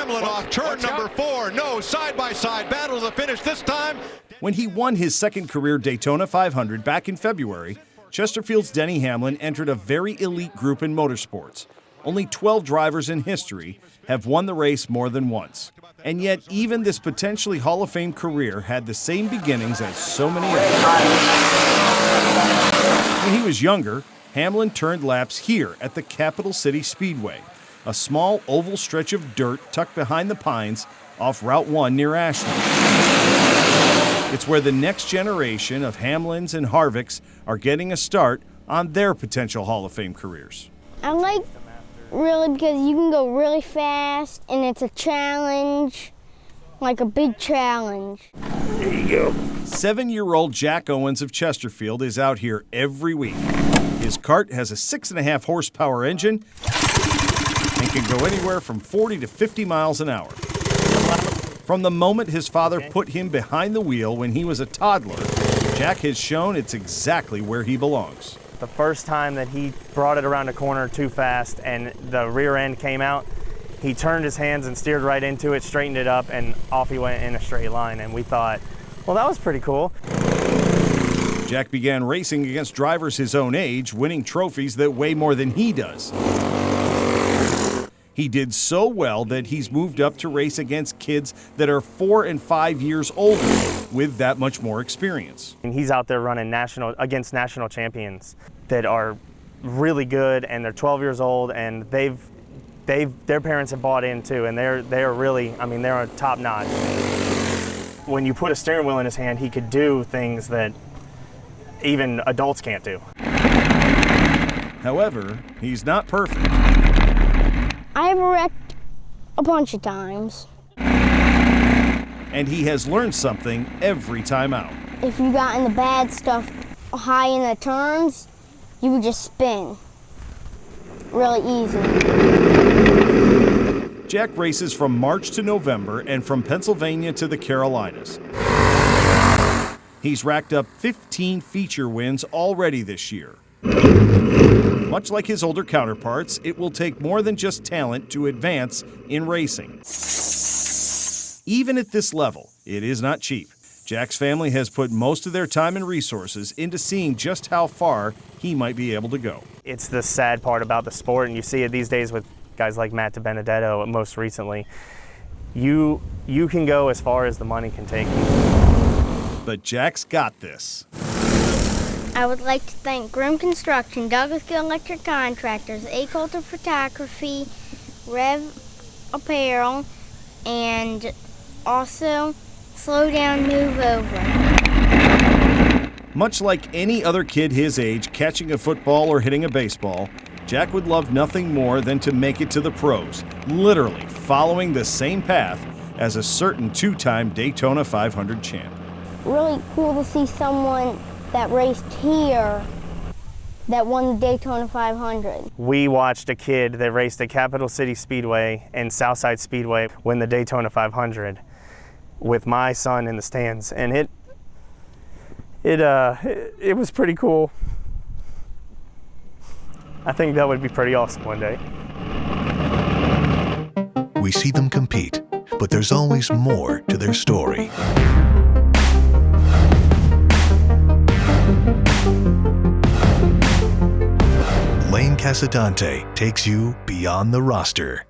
Hamlin off turn number 4. No, side-by-side battle to the finish this time. When he won his second career Daytona 500 back in February, Chesterfield's Denny Hamlin entered a very elite group in motorsports. Only 12 drivers in history have won the race more than once. And yet, even this potentially Hall of Fame career had the same beginnings as so many others. When he was younger, Hamlin turned laps here at the Capital City Speedway, a small oval stretch of dirt tucked behind the pines off Route 1 near Ashland. It's where the next generation of Hamlins and Harvicks are getting a start on their potential Hall of Fame careers. I like really because you can go really fast and it's a challenge, like a big challenge. There you go. 7-year-old Jack Owens of Chesterfield is out here every week. His kart has a 6.5 horsepower engine and can go anywhere from 40 to 50 miles an hour. From the moment his father put him behind the wheel when he was a toddler, Jack has shown it's exactly where he belongs. The first time that he brought it around a corner too fast and the rear end came out, he turned his hands and steered right into it, straightened it up, and off he went in a straight line. And we thought, well, that was pretty cool. Jack began racing against drivers his own age, winning trophies that weigh more than he does. He did so well that he's moved up to race against kids that are 4 and 5 years older with that much more experience. And he's out there running against national champions that are really good, and they're 12 years old, and their parents have bought in too, and they're really, I mean, they're top notch. When you put a steering wheel in his hand, he could do things that even adults can't do. However, he's not perfect. I've wrecked a bunch of times. And he has learned something every time out. If you got in the bad stuff high in the turns, you would just spin really easy. Jack races from March to November and from Pennsylvania to the Carolinas. He's racked up 15 feature wins already this year. Much like his older counterparts, it will take more than just talent to advance in racing. Even at this level, it is not cheap. Jack's family has put most of their time and resources into seeing just how far he might be able to go. It's the sad part about the sport, and you see it these days with guys like Matt DiBenedetto most recently. You can go as far as the money can take you. But Jack's got this. I would like to thank Grim Construction, Douglas Gill Electric Contractors, A-Culture Photography, Rev Apparel, and also Slow Down, Move Over. Much like any other kid his age catching a football or hitting a baseball, Jack would love nothing more than to make it to the pros, literally following the same path as a certain 2-time Daytona 500 champ. Really cool to see someone that raced here that won the Daytona 500. We watched a kid that raced at Capital City Speedway and Southside Speedway win the Daytona 500 with my son in the stands, and it was pretty cool. I think that would be pretty awesome one day. We see them compete, but there's always more to their story. Casadonte takes you beyond the roster.